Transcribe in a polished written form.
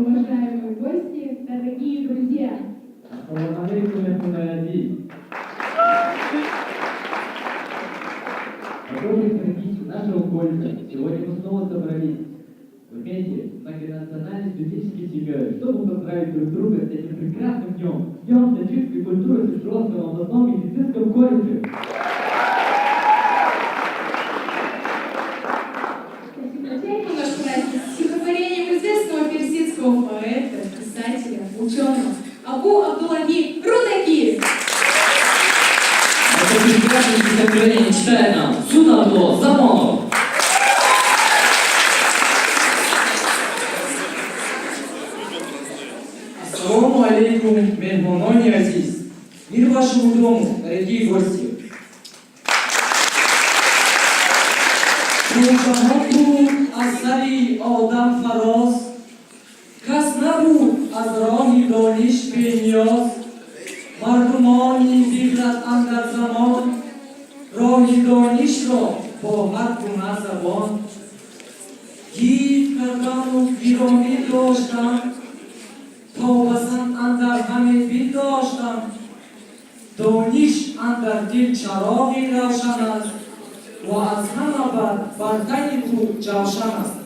уважаемые гости, дорогие друзья! Ассаламу алейкум, эхунаради. Продолжим традицию нашего кольца. Сегодня мы снова собрались вместе с многонациональной студенческой семьей, чтобы поздравить друг друга с этим прекрасным днем. Днем таджикской культуры в Сычуанском областном медицинском колледже. Начать наш праздник стихотворением известного персидского поэта, писателя, ученого Абу Абдуллахи Рудаки. Это прекрасное стихотворение читает нам Сунарло Замонов. Ассаламу алейкум, мехманони азиз. Мир вашему дому, дорогие гости. Асари Адам Фарос, кас набуд аз роҳи дониш бениёз, мардумони биград андар замон, роҳи донишро бо ҳар гуна забон. Гив кардану виронӣ доштанд, тобасан андар ҳаме бин доштанд, дониш андар дил чароғи равшан аст, ва аз ҳама бартаи ту ҷавшан аст.